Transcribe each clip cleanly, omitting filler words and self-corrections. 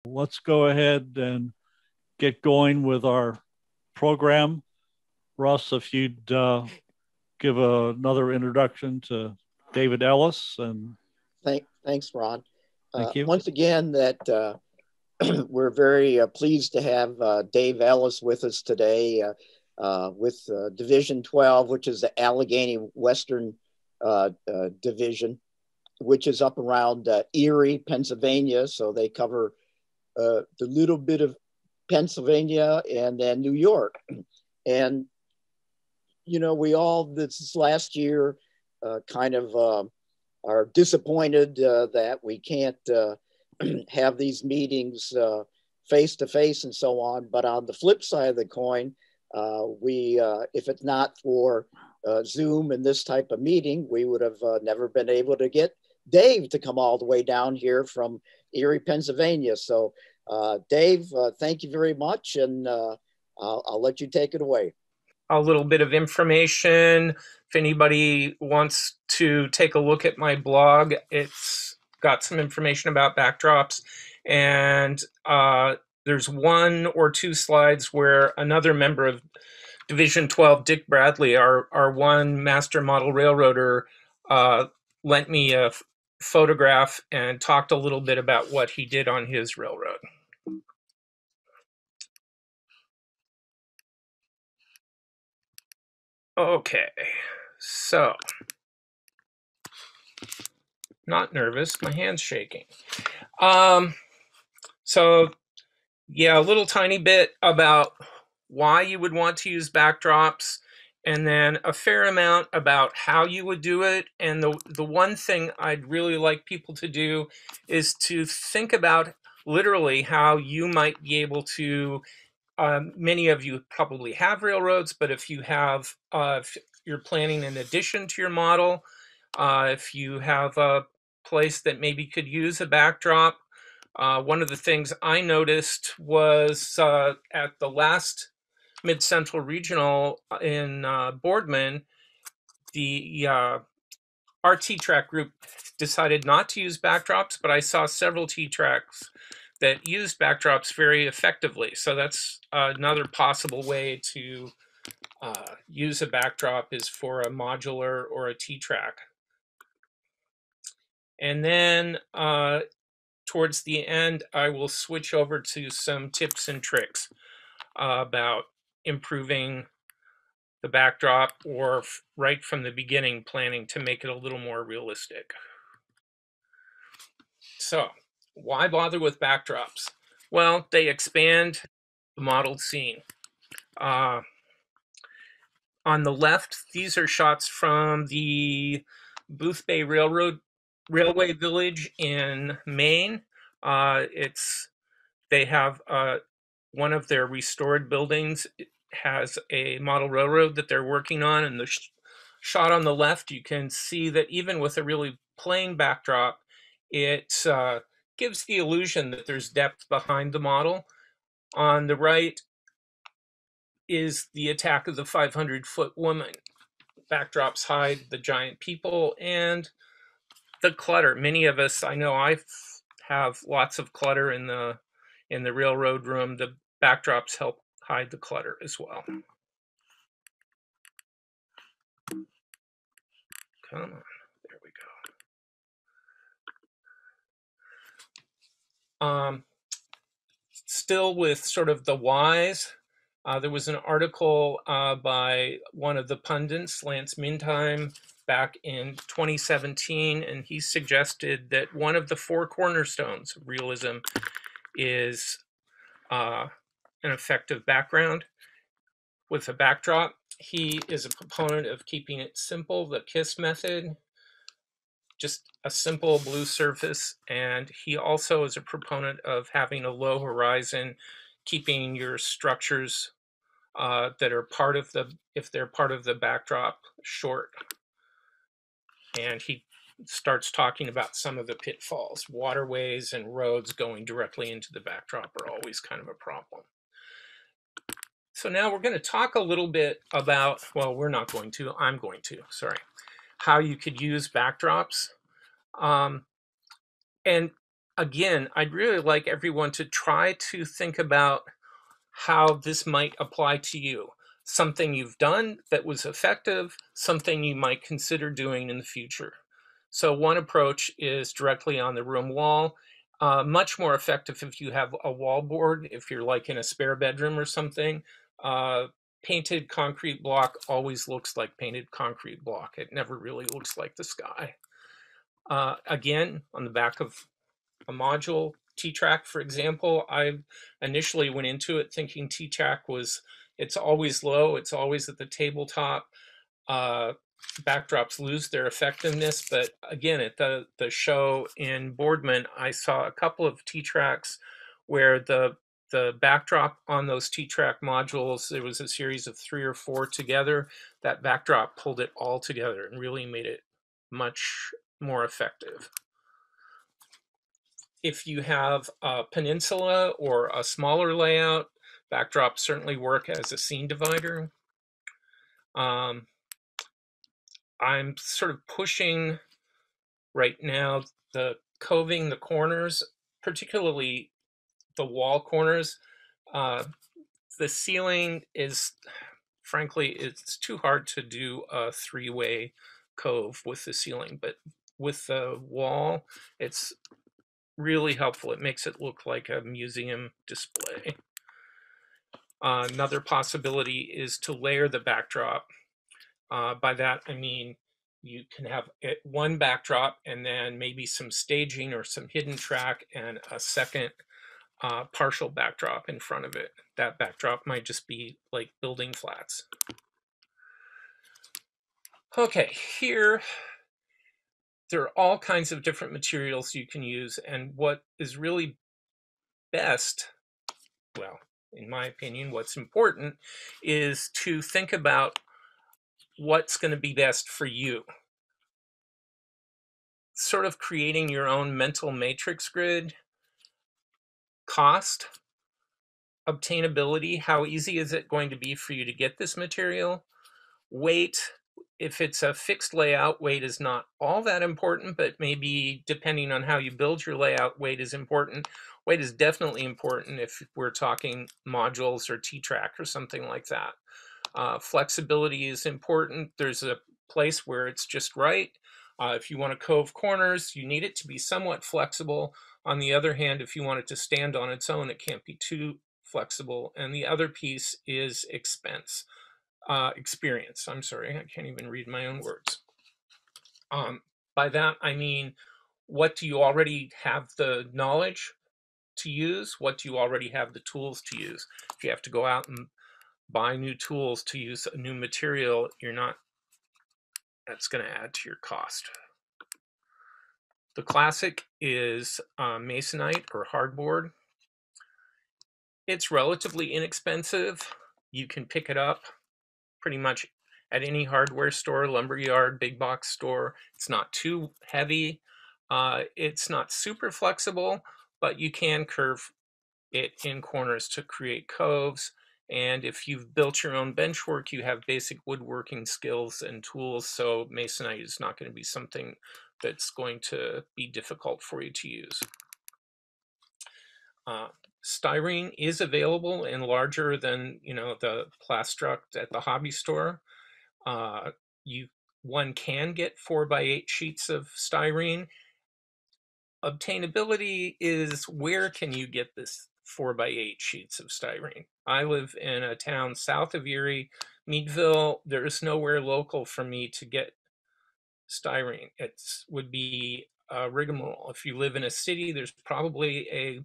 Let's go ahead and get going with our program. Russ, if you'd give another introduction to David Ellis, and Thanks, Ron. thank you. Once again, that we're very pleased to have Dave Ellis with us today with Division 12, which is the Allegheny Western Division, which is up around Erie, Pennsylvania. So they cover the little bit of Pennsylvania and then New York. And, we all, this last year, kind of are disappointed that we can't have these meetings face to face and so on. But on the flip side of the coin, if it's not for Zoom and this type of meeting, we would have never been able to get Dave to come all the way down here from Erie, Pennsylvania. So, Dave, thank you very much, and I'll let you take it away. A little bit of information. If anybody wants to take a look at my blog, it's got some information about backdrops. And there's one or two slides where another member of Division 12, Dick Bradley, our one master model railroader, lent me a photograph and talked a little bit about what he did on his railroad. Okay, so, not nervous, my hand's shaking. So, yeah, a little tiny bit about why you would want to use backdrops, and then a fair amount about how you would do it. And the one thing I'd really like people to do is to think about literally how you might be able to many of you probably have railroads, but if you have, if you're planning in addition to your model, if you have a place that maybe could use a backdrop, one of the things I noticed was at the last Mid Central Regional in Boardman, the our T-track group decided not to use backdrops, but I saw several T-tracks that used backdrops very effectively. So that's another possible way to use a backdrop is for a modular or a T-track. And then towards the end, I will switch over to some tips and tricks about improving the backdrop or right from the beginning planning to make it a little more realistic. So, why bother with backdrops? Well, they expand the modeled scene. On the left, these are shots from the Booth Bay Railway Village in Maine. They have one of their restored buildings has a model railroad that they're working on, and the shot on the left, you can see that even with a really plain backdrop, it gives the illusion that there's depth behind the model. On the right is the attack of the 500-foot woman. Backdrops hide the giant people and the clutter. Many of us, I know I have lots of clutter in the railroad room. The backdrops help hide the clutter as well. Come on, there we go. Still with sort of the whys, there was an article by one of the pundits, Lance Mintime, back in 2017, and he suggested that one of the four cornerstones of realism is an effective background with a backdrop. He is a proponent of keeping it simple, the KISS method, just a simple blue surface, and he also is a proponent of having a low horizon, keeping your structures that are part of if they're part of the backdrop, short. And he starts talking about some of the pitfalls. Waterways and roads going directly into the backdrop are always kind of a problem. So now we're going to talk a little bit about, well, we're not going to, I'm going to, sorry, how you could use backdrops. And again, I'd really like everyone to try to think about how this might apply to you. Something you've done that was effective, something you might consider doing in the future. So one approach is directly on the room wall. Much more effective if you have a wall board, if you're like in a spare bedroom or something. Painted concrete block always looks like painted concrete block. It never really looks like the sky. Again, on the back of a module, T-track, for example, I initially went into it thinking T-track was, it's always low, it's always at the tabletop. Backdrops lose their effectiveness, but again, at the show in Boardman, I saw a couple of T-tracks where the backdrop on those T-track modules, there was a series of 3 or 4 together. That backdrop pulled it all together and really made it much more effective. If you have a peninsula or a smaller layout, backdrops certainly work as a scene divider. I'm sort of pushing right now the coving the corners, particularly the wall corners. The ceiling is, frankly, it's too hard to do a 3-way cove with the ceiling, but with the wall, it's really helpful. It makes it look like a museum display. Another possibility is to layer the backdrop. By that, I mean, you can have one backdrop and then maybe some staging or some hidden track and a second partial backdrop in front of it. That backdrop might just be like building flats. Okay, here, there are all kinds of different materials you can use, and what is really best, well, in my opinion, what's important is to think about what's going to be best for you. Sort of creating your own mental matrix grid. Cost, obtainability, how easy is it going to be for you to get this material? Weight, if it's a fixed layout, weight is not all that important, but maybe depending on how you build your layout, weight is important. Weight is definitely important if we're talking modules or T-track or something like that. Flexibility is important. There's a place where it's just right. If you want to cove corners, you need it to be somewhat flexible. On the other hand, if you want it to stand on its own, it can't be too flexible. And the other piece is experience. I'm sorry, I can't even read my own words. By that, I mean, what do you already have the knowledge to use? What do you already have the tools to use? If you have to go out and buy new tools to use a new material, that's going to add to your cost. The classic is masonite or hardboard. It's relatively inexpensive. You can pick it up pretty much at any hardware store, lumberyard, big box store. It's not too heavy. It's not super flexible, but you can curve it in corners to create coves. And if you've built your own benchwork, you have basic woodworking skills and tools, so masonite is not going to be something that's going to be difficult for you to use. Styrene is available in larger than the Plastruct at the hobby store. One can get 4x8 sheets of styrene. Obtainability is, where can you get this 4x8 sheets of styrene? I live in a town south of Erie, Meadville. There is nowhere local for me to get styrene. It would be a rigmarole. If you live in a city, there's probably a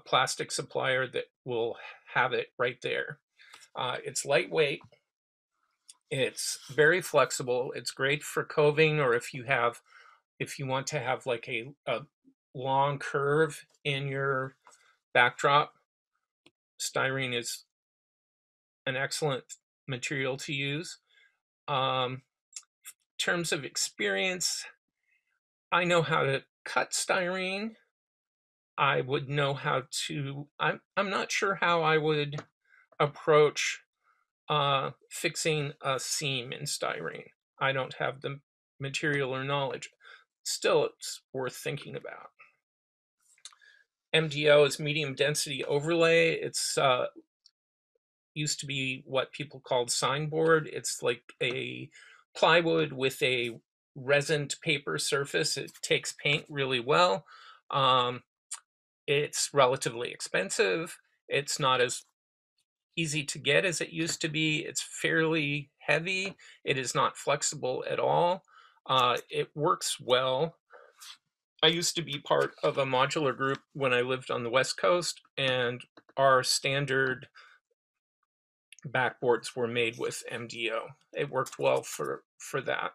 plastic supplier that will have it right there. It's lightweight. It's very flexible. It's great for coving, or if you want to have like a long curve in your backdrop, styrene is an excellent material to use. In terms of experience, I know how to cut styrene. I would know how to, I'm not sure how I would approach fixing a seam in styrene. I don't have the material or knowledge. Still, it's worth thinking about. MDO is medium density overlay. It's used to be what people called signboard. It's like a plywood with a resined paper surface. It takes paint really well. It's relatively expensive. It's not as easy to get as it used to be. It's fairly heavy. It is not flexible at all. It works well. I used to be part of a modular group when I lived on the West Coast, and our standard backboards were made with MDO. It worked well for that.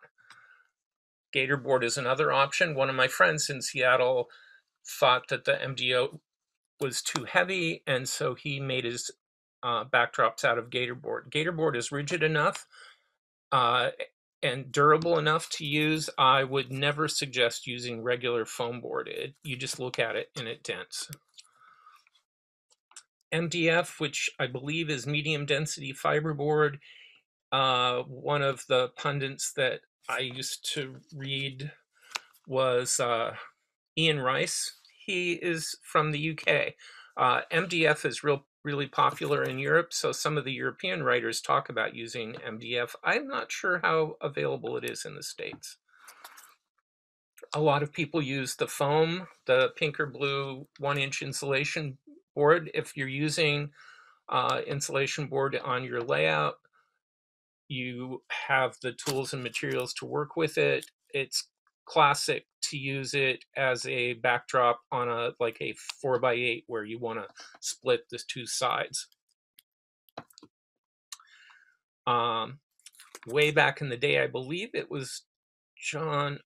Gator board is another option. One of my friends in Seattle thought that the MDO was too heavy, and so he made his backdrops out of gator board. Gator board is rigid enough and durable enough to use. I would never suggest using regular foam board. You just look at it and it dents. MDF, which I believe is medium density fiberboard. One of the pundits that I used to read was Ian Rice. He is from the UK. MDF is really popular in Europe, so some of the European writers talk about using MDF. I'm not sure how available it is in the States. A lot of people use the foam, the pink or blue 1-inch insulation board. If you're using insulation board on your layout, you have the tools and materials to work with it. It's classic to use it as a backdrop on a 4x8 where you want to split the two sides. Way back in the day, I believe it was John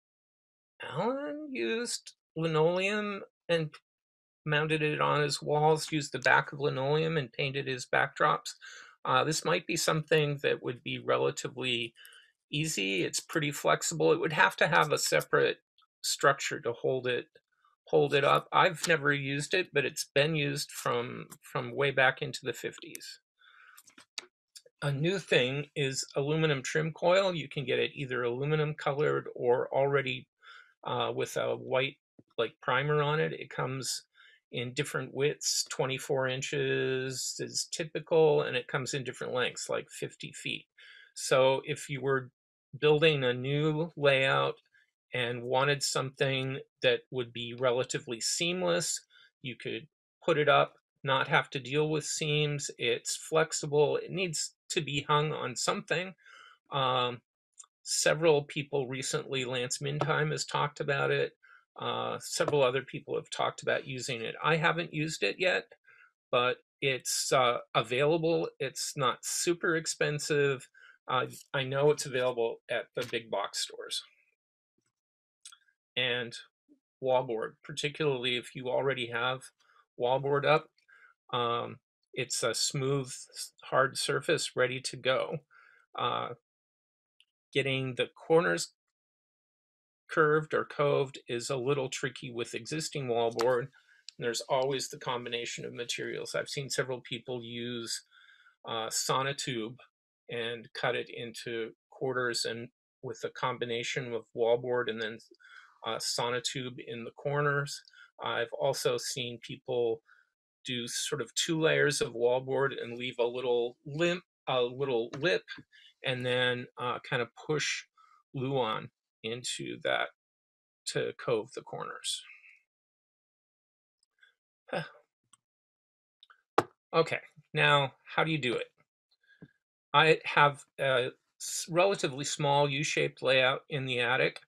Allen used linoleum and mounted it on his walls, used the back of linoleum and painted his backdrops. This might be something that would be relatively easy. It's pretty flexible. It would have to have a separate structure to hold it up. I've never used it, but it's been used from way back into the 50s. A new thing is aluminum trim coil. You can get it either aluminum colored or already with a white primer on it. It comes in different widths. 24 inches is typical, and it comes in different lengths, like 50 feet. So if you were building a new layout and wanted something that would be relatively seamless, you could put it up, not have to deal with seams. It's flexible. It needs to be hung on something. Several people recently, Lance Mintime has talked about it. Several other people have talked about using it. I haven't used it yet, but it's available. It's not super expensive. I know it's available at the big box stores. And wallboard, particularly if you already have wallboard up, it's a smooth, hard surface ready to go. Getting the corners curved or coved is a little tricky with existing wallboard. There's always the combination of materials. I've seen several people use sonotube and cut it into quarters, and with a combination of wallboard and then sonotube in the corners. I've also seen people do sort of 2 layers of wallboard and leave a little lip, and then kind of push Luan into that to cove the corners. Okay, now how do you do it? I have a relatively small U-shaped layout in the attic.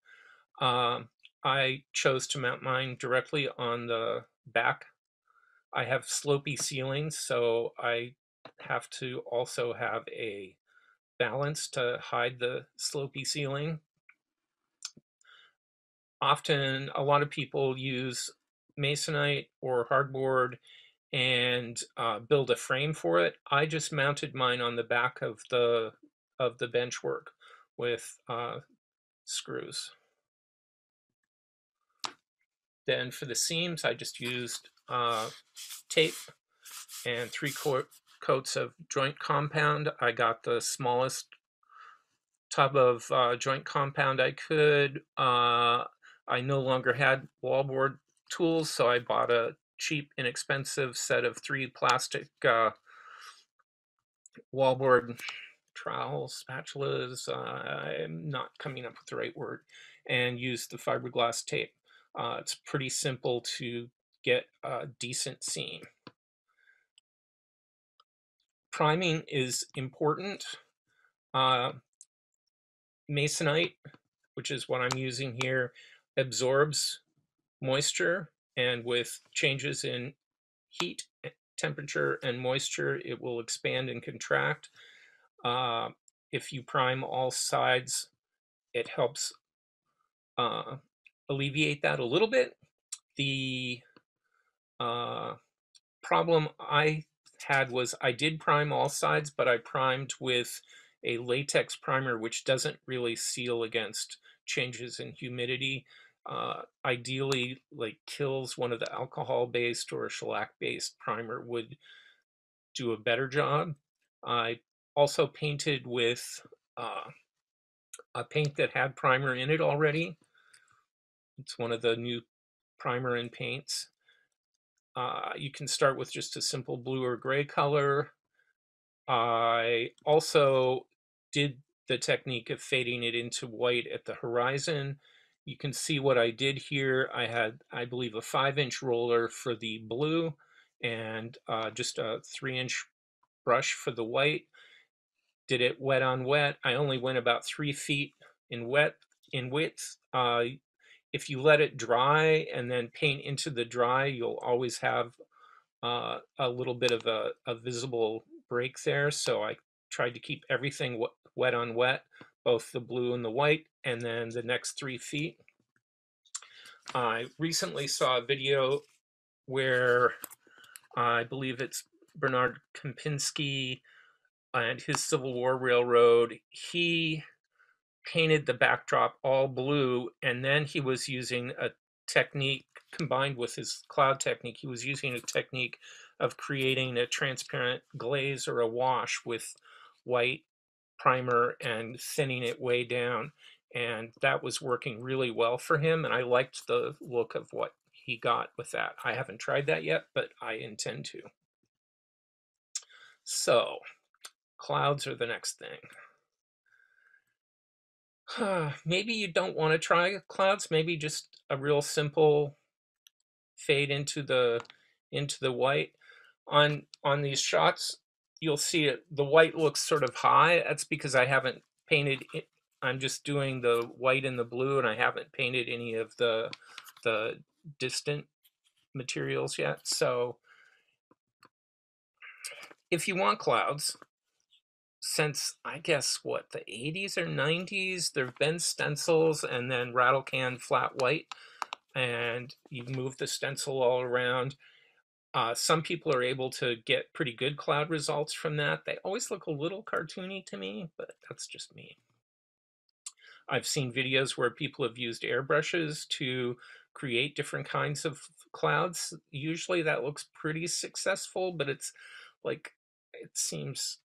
I chose to mount mine directly on the back. I have slopey ceilings, so I have to also have a balance to hide the slopey ceiling. Often, a lot of people use masonite or hardboard and build a frame for it. I just mounted mine on the back of the benchwork with screws. Then for the seams, I just used tape and 3 coats of joint compound. I got the smallest tub of joint compound I could. I no longer had wallboard tools, so I bought a cheap, inexpensive set of 3 plastic wallboard trowels, spatulas, I'm not coming up with the right word, and use the fiberglass tape. It's pretty simple to get a decent seam. Priming is important. Masonite, which is what I'm using here, absorbs moisture, and with changes in heat, temperature, and moisture, it will expand and contract. If you prime all sides, it helps alleviate that a little bit. The problem I had was I did prime all sides, but I primed with a latex primer, which doesn't really seal against changes in humidity. Ideally, like Kills, one of the alcohol-based or shellac-based primer would do a better job. I also painted with a paint that had primer in it already. It's one of the new primer and paints. You can start with just a simple blue or gray color. I also did the technique of fading it into white at the horizon. You can see what I did here. I had, I believe, a 5-inch roller for the blue and just a 3-inch brush for the white. Did it wet on wet. I only went about 3 feet in width. If you let it dry and then paint into the dry, you'll always have a little bit of a visible break there. So I tried to keep everything wet on wet, both the blue and the white, and then the next 3 feet. I recently saw a video where I believe it's Bernard Kempinski and his Civil War Railroad. He painted the backdrop all blue, and then he was using a technique combined with his cloud technique. He was using a technique of creating a transparent glaze or a wash with white primer and thinning it way down, and that was working really well for him, and I liked the look of what he got with that. I haven't tried that yet, but I intend to. So clouds are the next thing. Maybe you don't want to try clouds. Maybe just a real simple fade into the white. On these shots, you'll see it. The white looks sort of high. That's because I haven't painted it. I'm just doing the white and the blue, and I haven't painted any of the distant materials yet. So if you want clouds, since I guess what, the 80s or 90s, there have been stencils and then rattle can flat white, and you move the stencil all around. Some people are able to get pretty good cloud results from that. They always look a little cartoony to me, but that's just me. I've seen videos where people have used airbrushes to create different kinds of clouds. Usually that looks pretty successful, but it's like, it seems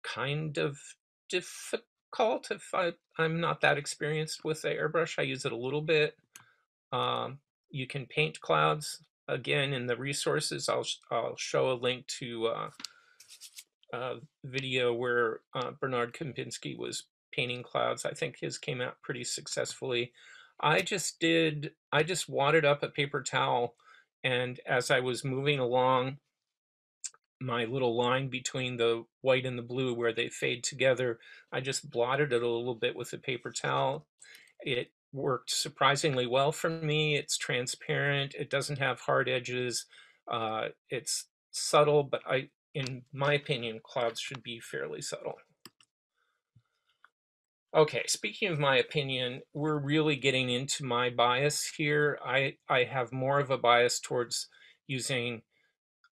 kind of difficult if I'm not that experienced with the airbrush. I use it a little bit. You can paint clouds. Again, in the resources, I'll show a link to a video where Bernard Kempinski was painting clouds. I think his came out pretty successfully. I just wadded up a paper towel, and as I was moving along my little line between the white and the blue where they fade together, I just blotted it a little bit with a paper towel. It worked surprisingly well for me. It's transparent. It doesn't have hard edges. It's subtle, but in my opinion, clouds should be fairly subtle. Okay, speaking of my opinion, we're really getting into my bias here. I have more of a bias towards using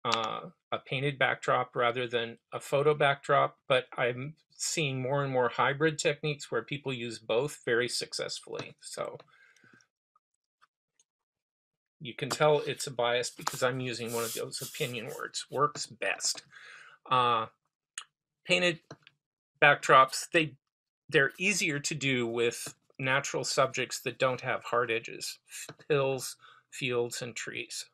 a painted backdrop rather than a photo backdrop, but I'm seeing more and more hybrid techniques where people use both very successfully. So you can tell it's a bias because I'm using one of those opinion words. Works best. Painted backdrops, they're easier to do with natural subjects that don't have hard edges, hills, fields, and trees.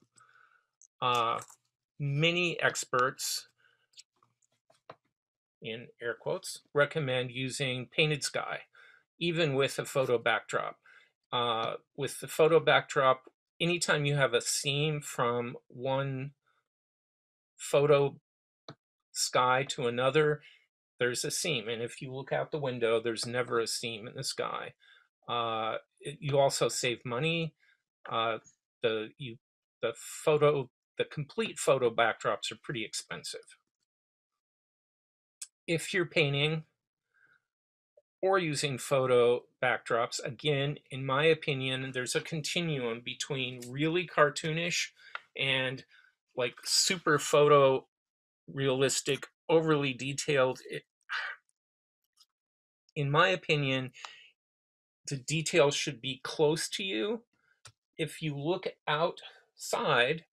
Many experts, in air quotes, recommend using painted sky, even with a photo backdrop. With the photo backdrop, anytime you have a seam from one photo sky to another, there's a seam. And if you look out the window, there's never a seam in the sky. You also save money. The complete photo backdrops are pretty expensive. If you're painting or using photo backdrops, again, in my opinion, there's a continuum between really cartoonish and like super photo realistic, overly detailed. In my opinion, the details should be close to you. If you look outside,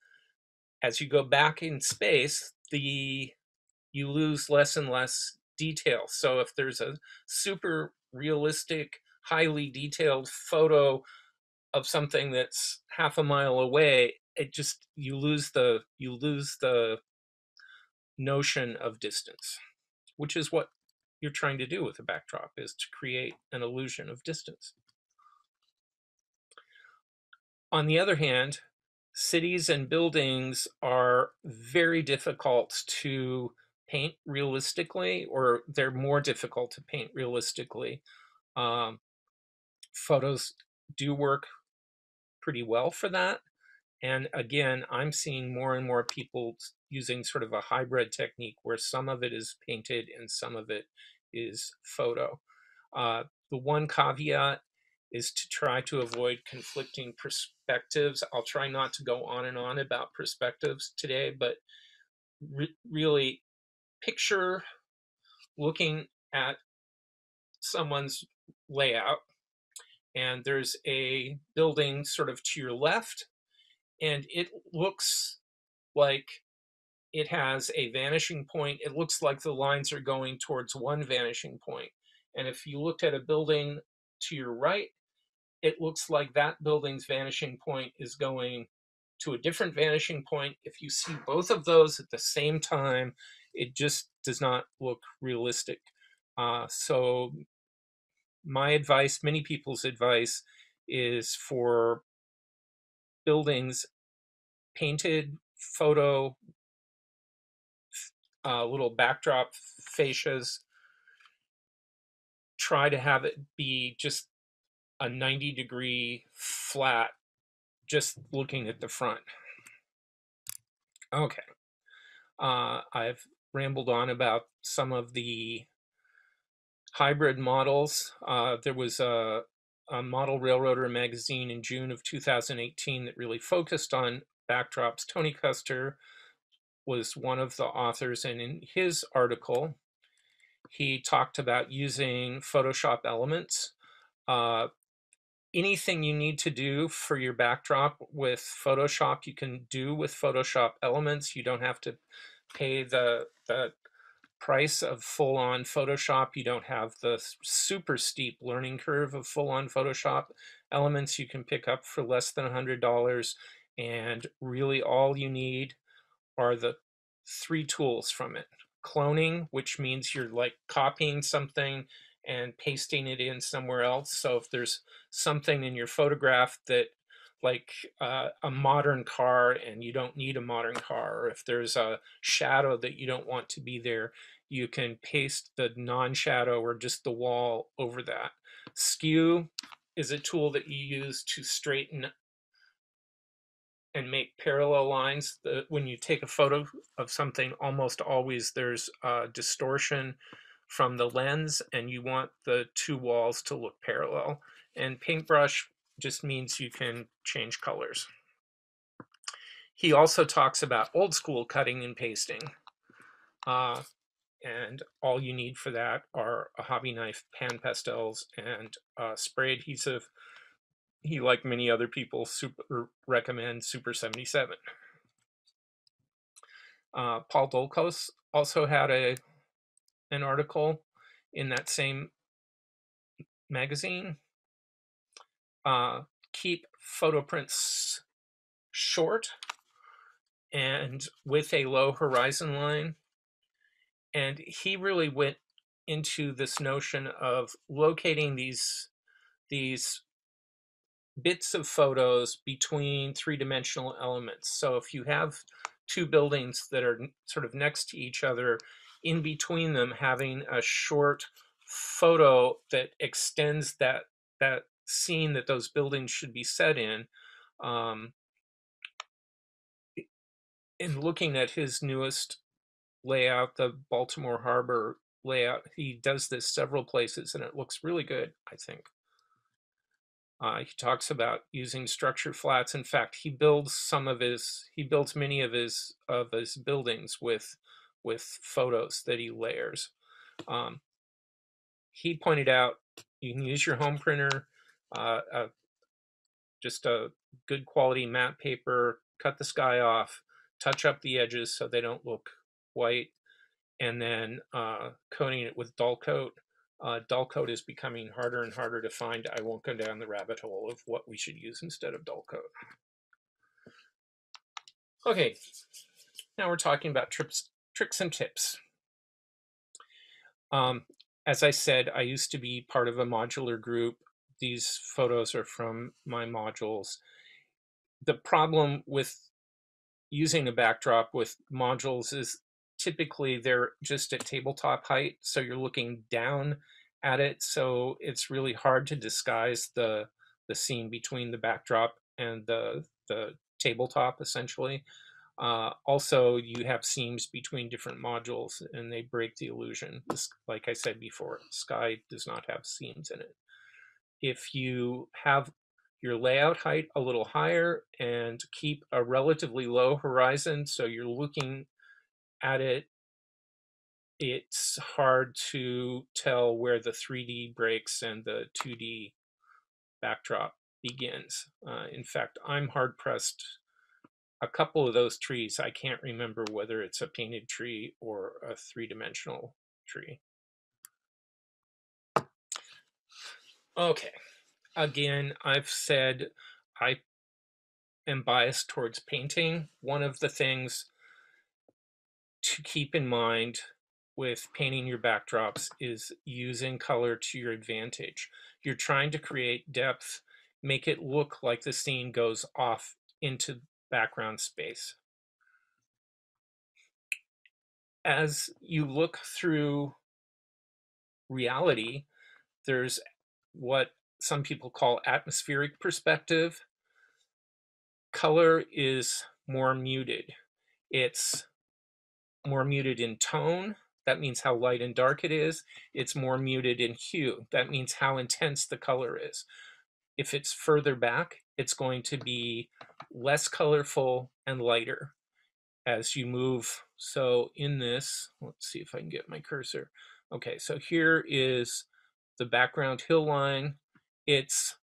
as you go back in space, you lose less and less detail. So if there's a super realistic, highly detailed photo of something that's half a mile away, you lose the notion of distance, which is what you're trying to do with a backdrop, is to create an illusion of distance. On the other hand, cities and buildings are very difficult to paint realistically, or they're more difficult to paint realistically. Photos do work pretty well for that. And again, I'm seeing more and more people using sort of a hybrid technique where some of it is painted and some of it is photo. The one caveat is to try to avoid conflicting perspectives. I'll try not to go on and on about perspectives today, but really picture looking at someone's layout, and there's a building sort of to your left, and it looks like it has a vanishing point. It looks like the lines are going towards one vanishing point. And if you looked at a building to your right, it looks like that building's vanishing point is going to a different vanishing point. If you see both of those at the same time, it just does not look realistic. So my advice, many people's advice, is for buildings painted, photo, little backdrop fascias, try to have it be just a 90-degree flat, just looking at the front. Okay. I've rambled on about some of the hybrid models. There was a Model Railroader magazine in June of 2018 that really focused on backdrops. Tony Custer was one of the authors, and in his article, he talked about using Photoshop elements. Anything you need to do for your backdrop with Photoshop, you can do with Photoshop elements. You don't have to pay the price of full-on Photoshop. You don't have the super steep learning curve of full-on Photoshop elements. You can pick up for less than $100, and really all you need are the 3 tools from it. Cloning, which means you're like copying something and pasting it in somewhere else. So if there's something in your photograph that, like a modern car, and you don't need a modern car, or if there's a shadow that you don't want to be there, you can paste the non-shadow or just the wall over that. Skew is a tool that you use to straighten and make parallel lines. When you take a photo of something, almost always there's distortion from the lens, and you want the 2 walls to look parallel. And paintbrush just means you can change colors. He also talks about old school cutting and pasting. And all you need for that are a hobby knife, pan pastels, and spray adhesive. He, like many other people, recommends Super 77. Paul Dolce also had an article in that same magazine keep photo prints short and with a low horizon line. And he really went into this notion of locating these bits of photos between three-dimensional elements. So if you have two buildings that are sort of next to each other, in between them having a short photo that extends that scene that those buildings should be set in. In looking at his newest layout, the Baltimore Harbor layout, he does this several places and it looks really good, I think. He talks about using structure flats. In fact, he builds many of his buildings with photos that he layers. He pointed out you can use your home printer, just a good quality matte paper, cut the sky off, touch up the edges so they don't look white, and then coating it with dull coat. Dull coat is becoming harder and harder to find. I won't go down the rabbit hole of what we should use instead of dull coat. Okay, now we're talking about tricks and tips. As I said, I used to be part of a modular group. These photos are from my modules. The problem with using a backdrop with modules is typically they're just at tabletop height, so you're looking down at it, so it's really hard to disguise the scene between the backdrop and the tabletop, essentially. Also, you have seams between different modules and they break the illusion. Like I said before, sky does not have seams in it. If you have your layout height a little higher and keep a relatively low horizon, so you're looking at it, it's hard to tell where the 3D breaks and the 2D backdrop begins. In fact, I'm hard pressed. A couple of those trees, I can't remember whether it's a painted tree or a three-dimensional tree. Okay, again, I've said I am biased towards painting. One of the things to keep in mind with painting your backdrops is using color to your advantage. You're trying to create depth, make it look like the scene goes off into background space. As you look through reality, there's what some people call atmospheric perspective. Color is more muted. It's more muted in tone. That means how light and dark it is. It's more muted in hue. That means how intense the color is. If it's further back, it's going to be less colorful and lighter as you move. So in this, let's see if I can get my cursor. Okay, so here is the background hill line. It's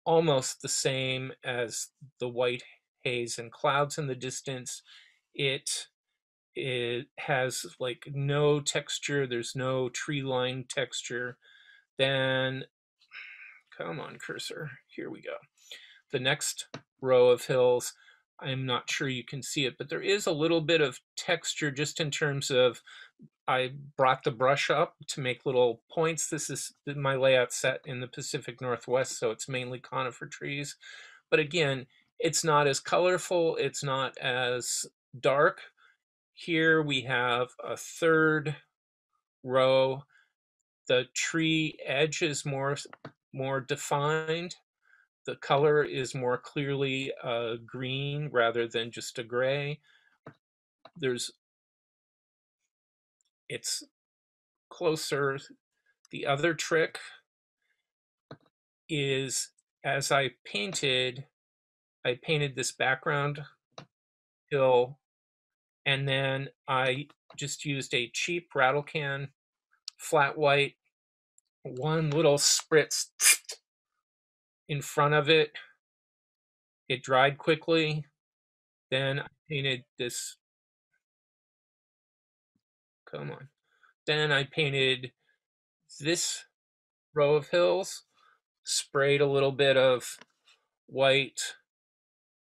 almost the same as the white haze and clouds in the distance. It has like no texture. There's no tree line texture. Then, come on, cursor. Here we go. The next row of hills, I'm not sure you can see it, but there is a little bit of texture just in terms of, I brought the brush up to make little points. This is my layout set in the Pacific Northwest, so it's mainly conifer trees. But again, it's not as colorful. It's not as dark. Here we have a third row. The tree edge is more defined. The color is more clearly green rather than just a gray. It's closer. The other trick is, as I painted this background hill, and then I just used a cheap rattle can, flat white, one little spritz in front of it. It dried quickly. Then I painted this, come on. Then I painted this row of hills, sprayed a little bit of white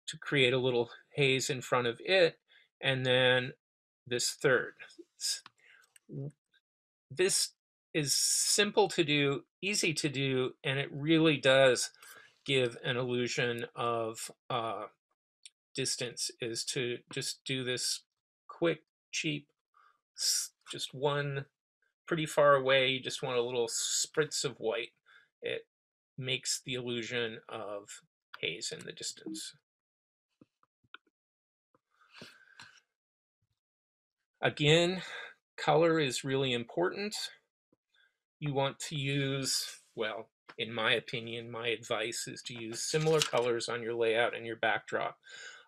to create a little haze in front of it, and then this third. This is simple to do, easy to do, and it really does give an illusion of distance, is to just do this quick, cheap, just one pretty far away, you just want a little spritz of white. It makes the illusion of haze in the distance. Again, color is really important. You want to use, well, in my opinion, my advice is to use similar colors on your layout and your backdrop.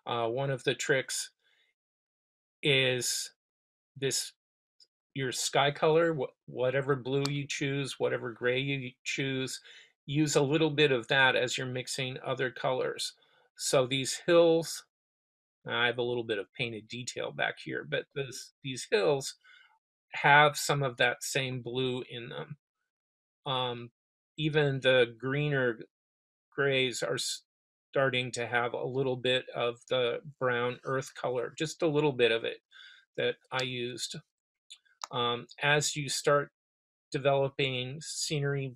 One of the tricks is this, your sky color, whatever blue you choose, whatever gray you choose, use a little bit of that as you're mixing other colors. So these hills, I have a little bit of painted detail back here, but these hills have some of that same blue in them. Even the greener grays are starting to have a little bit of the brown earth color, just a little bit of it that I used. As you start developing scenery,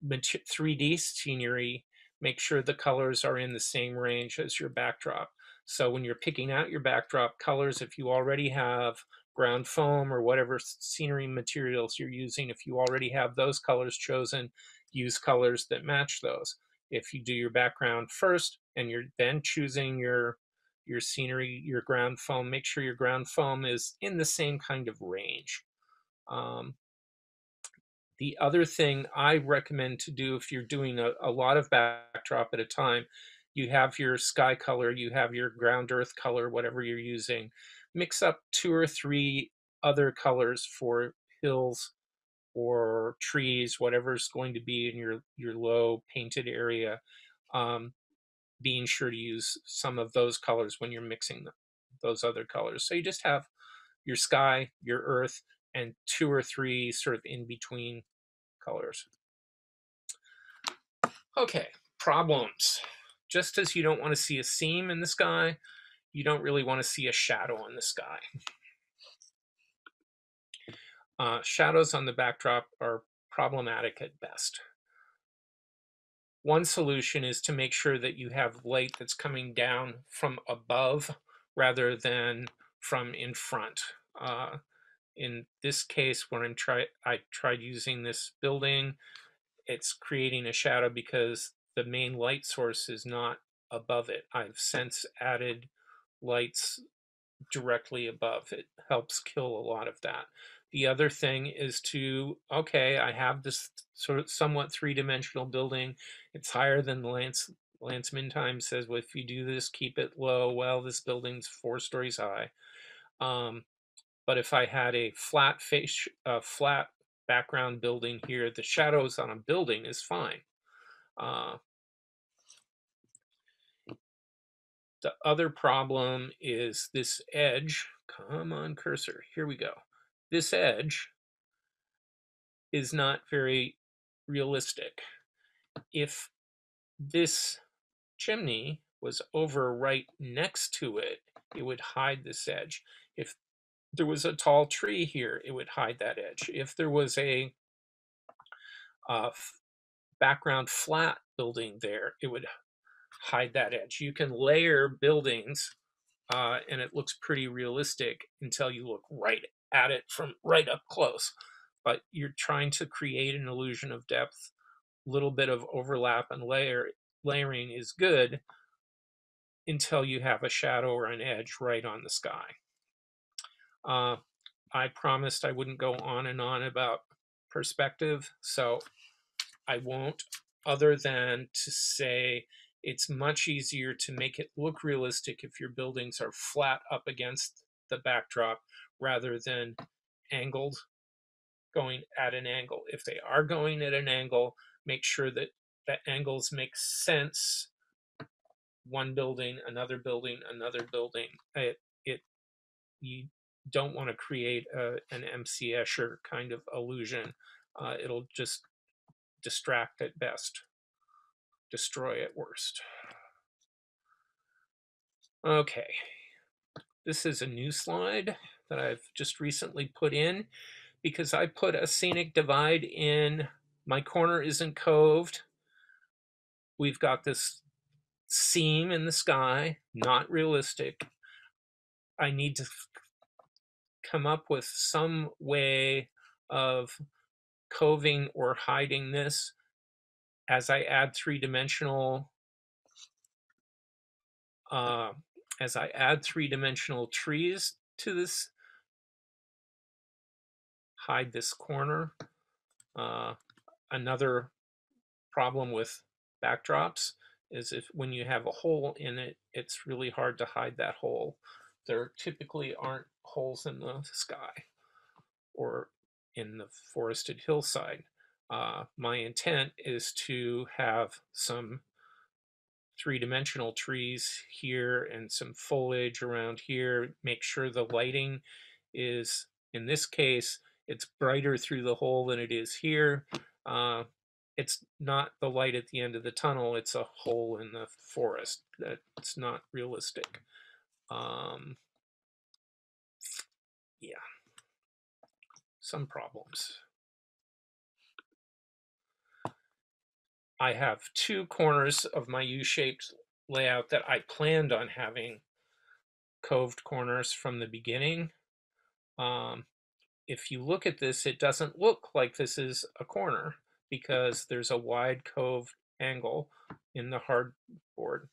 3D scenery, make sure the colors are in the same range as your backdrop. So when you're picking out your backdrop colors, if you already have ground foam or whatever scenery materials you're using, if you already have those colors chosen, use colors that match those. If you do your background first and you're then choosing your scenery, your ground foam, make sure your ground foam is in the same kind of range. The other thing I recommend to do if you're doing a lot of backdrop at a time, you have your sky color, you have your ground earth color, whatever you're using. Mix up 2 or 3 other colors for hills or trees, whatever's going to be in your low painted area. Being sure to use some of those colors when you're mixing those other colors. So you just have your sky, your earth, and 2 or 3 sort of in between colors. Okay, problems. Just as you don't want to see a seam in the sky, you don't really want to see a shadow in the sky. Shadows on the backdrop are problematic at best. One solution is to make sure that you have light that's coming down from above rather than from in front. In this case, when I tried using this building, it's creating a shadow because the main light source is not above it. I've since added lights directly above. It helps kill a lot of that. The other thing is to, okay, I have this sort of somewhat three-dimensional building. It's higher than the Lance Mintime says, well, if you do this, keep it low. Well, this building's 4 stories high. But if I had a flat background building here, the shadows on a building is fine. The other problem is this edge. Come on, cursor. Here we go. This edge is not very realistic. If this chimney was over right next to it, it would hide this edge. If there was a tall tree here, it would hide that edge. If there was a background flat building there, it would hide that edge. You can layer buildings and it looks pretty realistic until you look right at it from right up close. But you're trying to create an illusion of depth. A little bit of overlap and layering is good until you have a shadow or an edge right on the sky. I promised I wouldn't go on and on about perspective, so I won't, other than to say it's much easier to make it look realistic if your buildings are flat up against the backdrop rather than angled, going at an angle. If they are going at an angle, make sure that the angles make sense. One building, another building, another building. You don't want to create an MC Escher kind of illusion. It'll just distract at best, destroy at worst. Okay, this is a new slide that I've just recently put in because I put a scenic divide in. My corner isn't coved. We've got this seam in the sky, not realistic. I need to come up with some way of coving or hiding this as I add three-dimensional trees to this, hide this corner. Another problem with backdrops is if when you have a hole in it, it's really hard to hide that hole. There typically aren't holes in the sky or in the forested hillside. My intent is to have some three-dimensional trees here and some foliage around here, make sure the lighting is, in this case, it's brighter through the hole than it is here. It's not the light at the end of the tunnel, it's a hole in the forest. That's not realistic. Yeah, some problems. I have two corners of my U-shaped layout that I planned on having coved corners from the beginning. If you look at this, it doesn't look like this is a corner because there's a wide coved angle in the hardboard.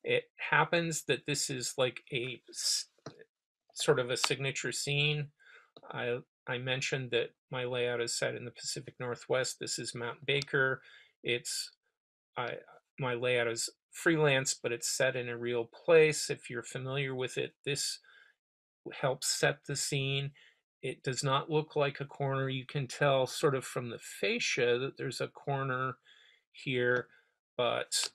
It happens that this is like a sort of a signature scene. I mentioned that my layout is set in the Pacific Northwest. This is Mount Baker. My layout is freelance, but it's set in a real place. If you're familiar with it, this helps set the scene. It does not look like a corner. You can tell sort of from the fascia that there's a corner here, but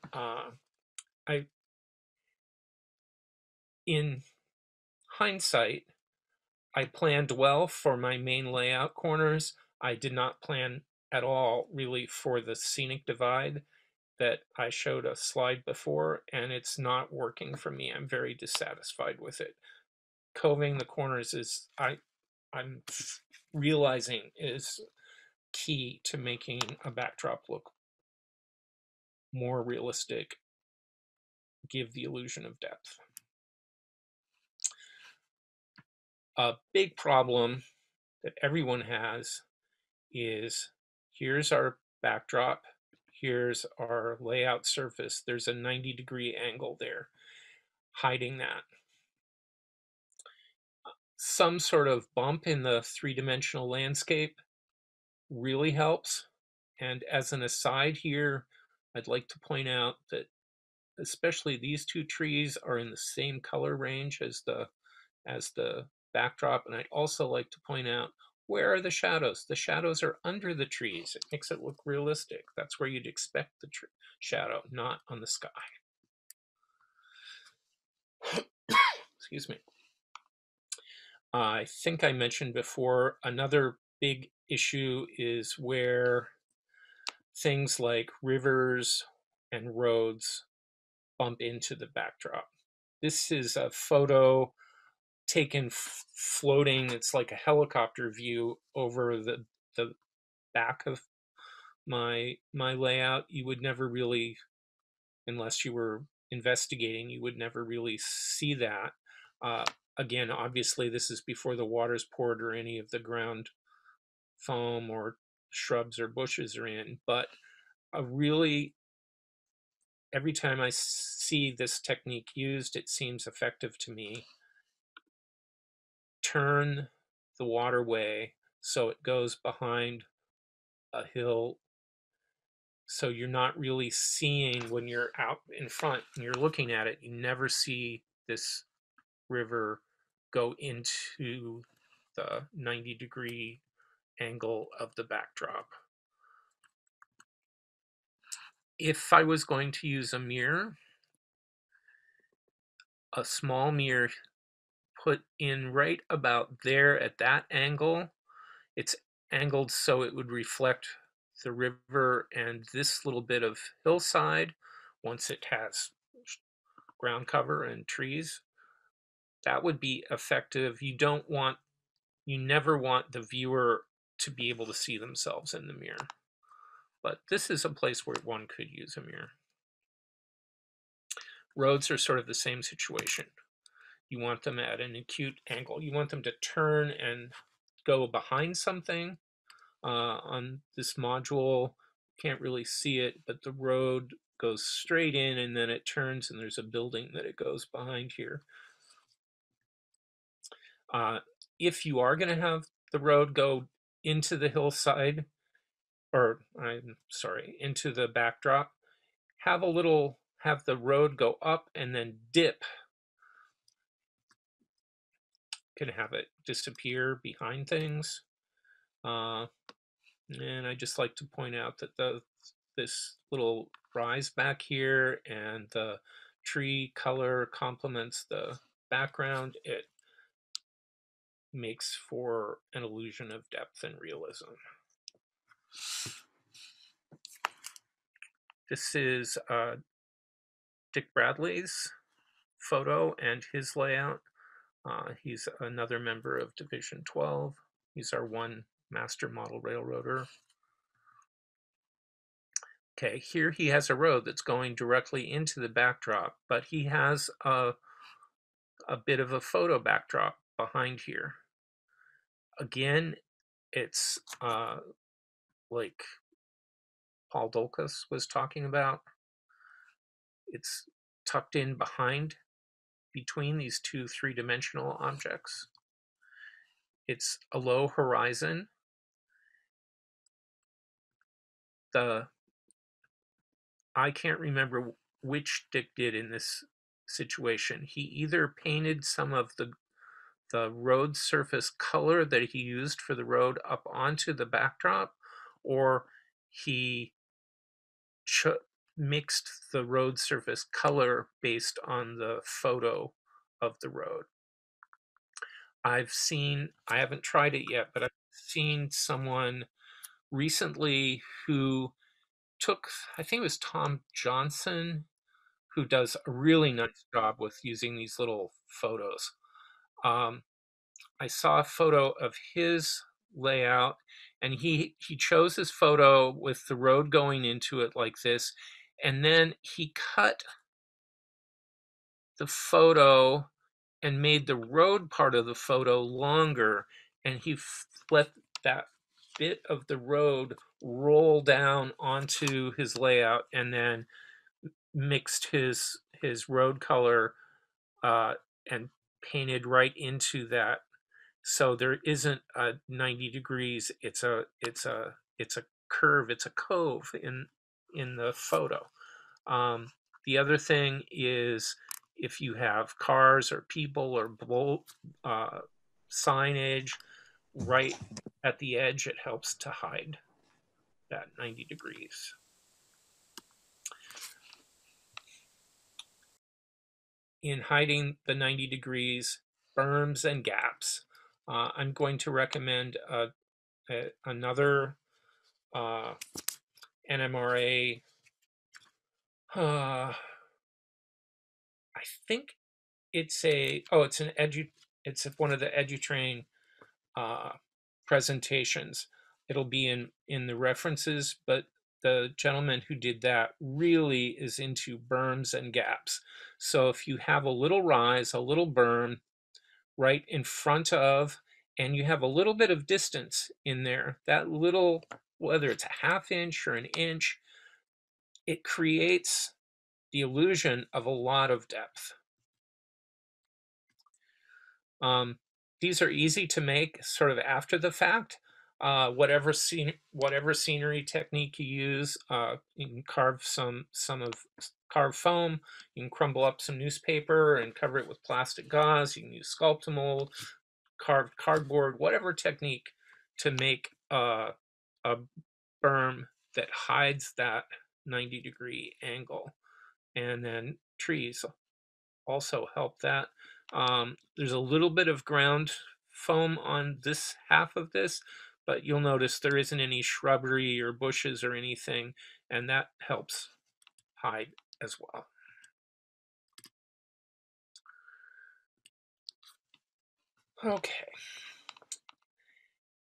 in hindsight, I planned well for my main layout corners. I did not plan at all really for the scenic divide that I showed a slide before, and it's not working for me. I'm very dissatisfied with it. Coving the corners is, I'm realizing, is key to making a backdrop look more realistic, give the illusion of depth. A big problem that everyone has is here's our backdrop, here's our layout surface, there's a 90-degree angle there, hiding that. Some sort of bump in the three-dimensional landscape really helps. And as an aside here, I'd like to point out that especially these two trees are in the same color range as the backdrop. And I'd also like to point out, where are the shadows? The shadows are under the trees. It makes it look realistic. That's where you'd expect the shadow, not on the sky. Excuse me. I think I mentioned before, another big issue is where things like rivers and roads bump into the backdrop. This is a photo taken floating. It's like a helicopter view over the back of my layout. You would never really, unless you were investigating, you would never really see that. Again, obviously this is before the water's poured or any of the ground foam or shrubs or bushes are in, but every time I see this technique used, it seems effective to me. Turn the waterway so it goes behind a hill, so you're not really seeing, when you're out in front and you're looking at it, you never see this river go into the 90-degree angle of the backdrop. If I was going to use a mirror, a small mirror put in right about there at that angle, it's angled so it would reflect the river and this little bit of hillside, once it has ground cover and trees, that would be effective. You never want the viewer to be able to see themselves in the mirror. But this is a place where one could use a mirror. Roads are sort of the same situation. You want them at an acute angle. You want them to turn and go behind something. On this module, can't really see it, but the road goes straight in and then it turns and there's a building that it goes behind here. If you are going to have the road go into the hillside, or I'm sorry, into the backdrop, have the road go up and then dip. Can have it disappear behind things. And I just like to point out that this little rise back here and the tree color complements the background. It makes for an illusion of depth and realism. This is Dick Bradley's photo and his layout. He's another member of Division 12. He's our one master model railroader. Okay, here he has a road that's going directly into the backdrop, but he has a bit of a photo backdrop behind here. Again, it's like Paul Dolce was talking about. It's tucked in behind, between these two three-dimensional objects. It's a low horizon. I can't remember which Dick did in this situation. He either painted some of the road surface color that he used for the road up onto the backdrop, or he mixed the road surface color based on the photo of the road. I haven't tried it yet, but I've seen someone recently who took, I think it was Tom Johnson, who does a really nice job with using these little photos. I saw a photo of his layout, and he chose his photo with the road going into it like this, and then he cut the photo and made the road part of the photo longer, and he let that bit of the road roll down onto his layout, and then mixed his road color and painted right into that. So there isn't a 90 degrees. It's a curve. It's a cove in the photo. The other thing is, if you have cars or people or signage right at the edge, it helps to hide that 90 degrees. In hiding the 90 degrees, berms and gaps, I'm going to recommend another NMRA. I think it's one of the EduTrain presentations. It'll be in the references, but the gentleman who did that really is into berms and gaps. So if you have a little rise, a little berm right in front of, and you have a little bit of distance in there, that little, whether it's a half inch or an inch, it creates the illusion of a lot of depth. These are easy to make sort of after the fact. Whatever scenery technique you use, you can carve carve foam. You can crumble up some newspaper and cover it with plastic gauze. You can use Sculptamold, carved cardboard, whatever technique to make a berm that hides that 90-degree angle. And then trees also help that. There's a little bit of ground foam on this half of this, but you'll notice there isn't any shrubbery or bushes or anything, and that helps hide as well. Okay.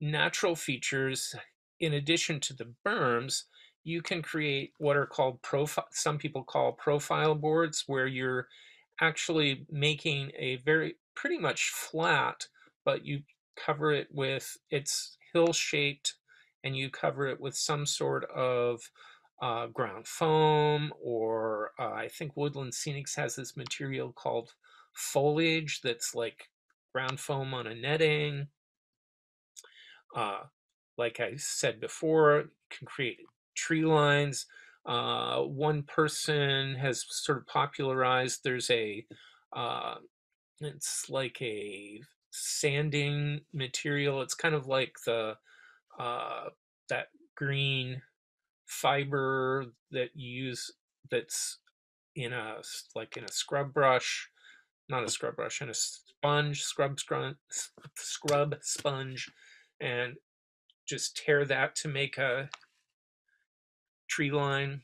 Natural features, in addition to the berms, you can create what are called some people call profile boards, where you're actually making a pretty much flat, but you cover it with, it's hill shaped, and you cover it with some sort of ground foam, or I think Woodland Scenics has this material called foliage that's like ground foam on a netting. Like I said before, can create tree lines. One person has sort of popularized, there's it's like a sanding material. It's kind of like that green fiber that you use, that's in a scrub brush, not a scrub brush, and a scrub sponge, and just tear that to make a tree line,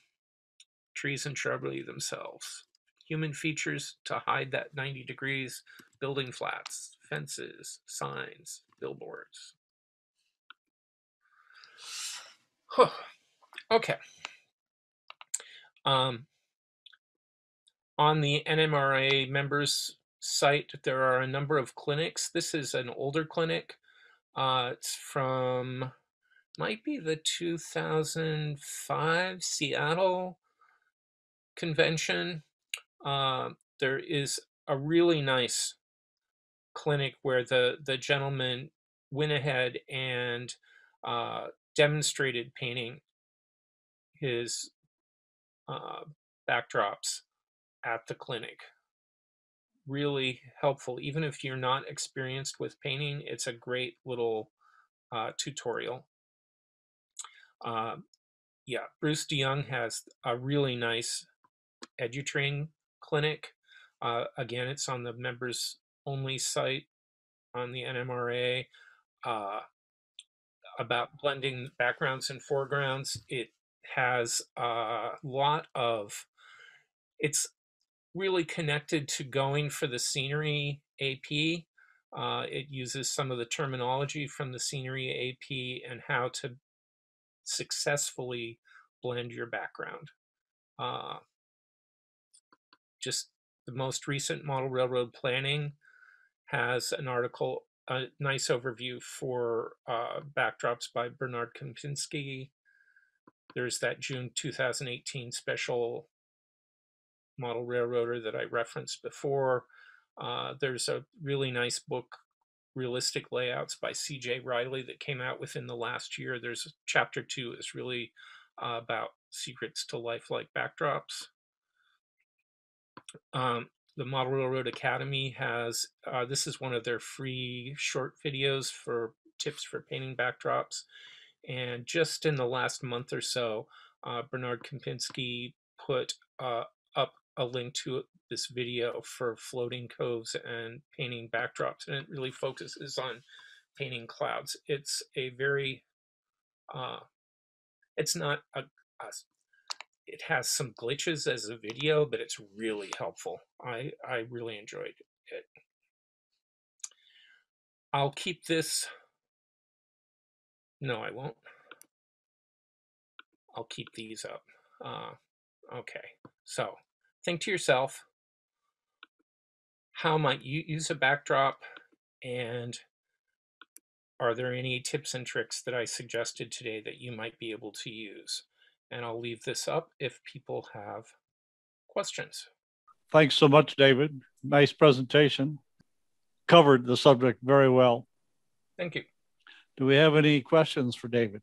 trees and shrubbery themselves. Human features to hide that 90 degrees, building flats, fences, signs, billboards. Okay. On the NMRA members site, there are a number of clinics. This is an older clinic. It's from, might be the 2005 Seattle convention. There is a really nice clinic where the gentleman went ahead and demonstrated painting his backdrops at the clinic. Really helpful. Even if you're not experienced with painting, it's a great little tutorial. Yeah, Bruce DeYoung has a really nice EduTrain clinic. Again, it's on the members only site on the NMRA, about blending backgrounds and foregrounds. It has a lot of, it's really connected to going for the scenery AP. It uses some of the terminology from the scenery AP and how to successfully blend your background. Just the most recent Model Railroad Planning has an article, a nice overview for backdrops by Bernard Kempinski. There's that June 2018 special Model Railroader that I referenced before. There's a really nice book, Realistic Layouts by C.J. Riley, that came out within the last year. There's chapter 2 is really about secrets to lifelike backdrops. The Model Railroad Academy has, this is one of their free short videos for tips for painting backdrops. And just in the last month or so, Bernard Kempinski put up a link to this video for floating coves and painting backdrops. And it really focuses on painting clouds. It's a very, it's not it has some glitches as a video, but it's really helpful. I really enjoyed it. I'll keep this. No, I won't. I'll keep these up. Okay, so think to yourself, how might you use a backdrop, and are there any tips and tricks that I suggested today that you might be able to use? And I'll leave this up if people have questions. Thanks so much, David. Nice presentation. Covered the subject very well. Thank you. Do we have any questions for David?